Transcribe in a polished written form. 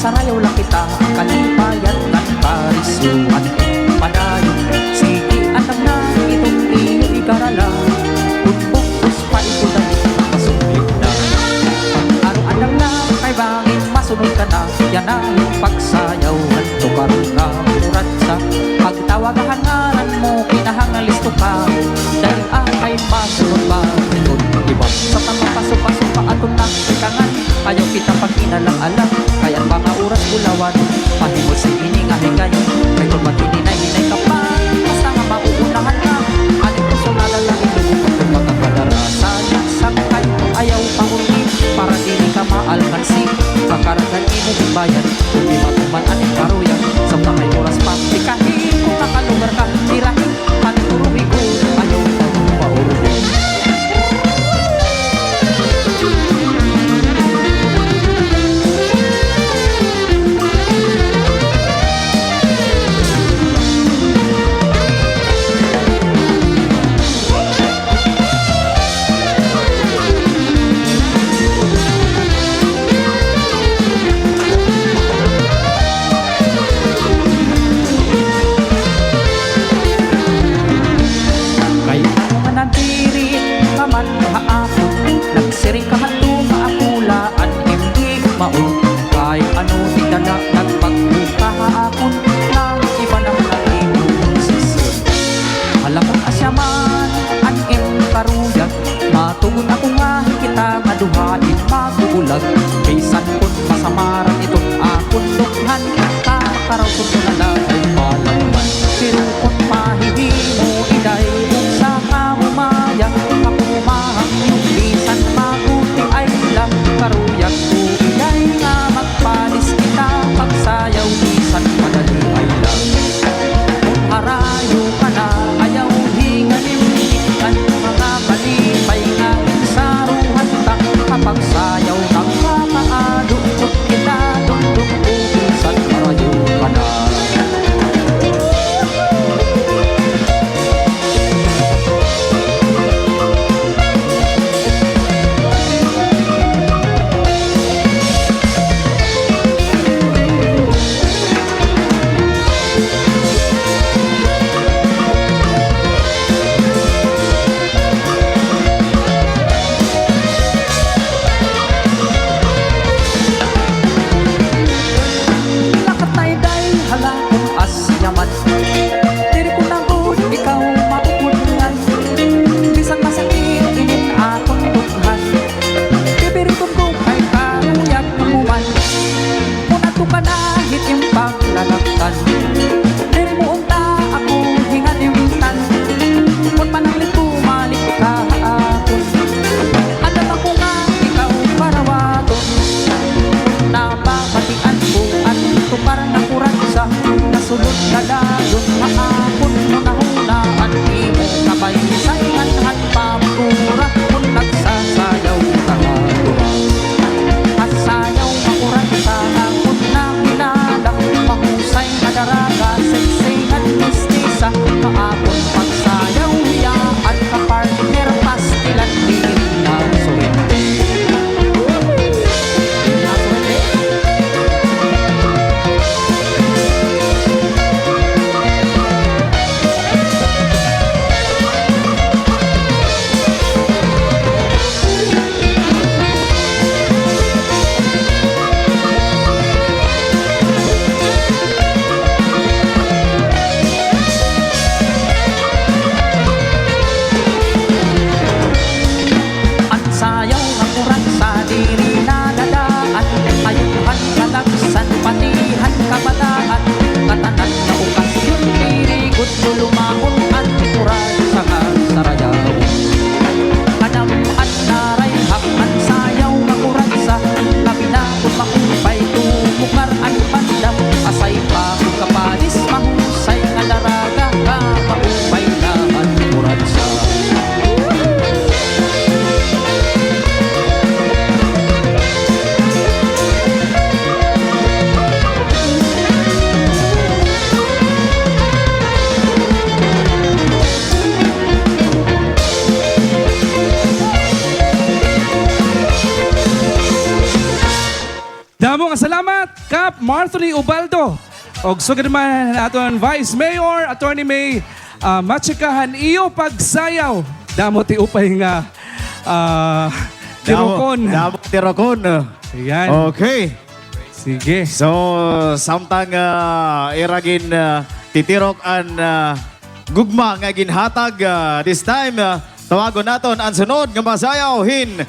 sarayaw lang kita, kalipayan ng karisuhan padayon. Sige anak na itong iyo ikarala, kung bukos pa ito dahil masubig na. Araw anak na kay bangin masunod ka na, yan na yung pagsayawan to karoon na murat sa pagtawagahan ngaran mo, kinahangalisto ka dahil akay masunod ba ito iba sa pangapasok-pasok pa atong nakikangan. Ayaw kita pag inalang-alang, kaya't mga oras ulawan, pahimod si iningahingayon, kay kung matininay-hinay ka pa, basta nga mauunahan ka. Aling puso nalalangin lumupot kung magkapadarasa niya sakay, ayaw pangurni para dili ka maalkansi. Kakaragan mo bayan, kung di matuman aning karuyan, sabta may oras pa, tikahin kung nakalugar ka, tirahin, paniturubi ko, ayaw pang paurugin. Nagsiring ka man maapulaan, hindi maun kahit ano di dala nagpagkukahapon lang iba naman ang imong sisir. Alam mo asyaman ang imong karuyag, matugon ako nga kita nga duhain magugulag, kaysan kun masamaran itong akon dughan kakaraw ko na lang ay palaman. Pero kung mahihimo iday kung sa kamumayang ako mahang yung bisan mabuti ay lang karuyag ko iday nga magpalis kita pagsayaw bisan madali ay lang. Kung harayo ka na ayaw hingalimlikan mga kalipay nga saruhan ta kapag sayaw ng kakaadukot kita dundok ko bisan harayo ka na. Nasulod na dayon maapon mo na hunaan, imo kabay sayangan pamura kung nagsasayaw ka duha. Masayaw makuran sa akon na kilala, mahusay na dara Marthony Ubaldo. Og sugod naman aton Vice Mayor, Attorney May Machikahan, iyo pagsayaw. Damo ti upay nga tirokon. Damo tirokon. Ayan. Okay. Sige. So, samtang iragin titirok an gugma nga ginhatag this time, tawagon naton ang sunod nga masayaw hin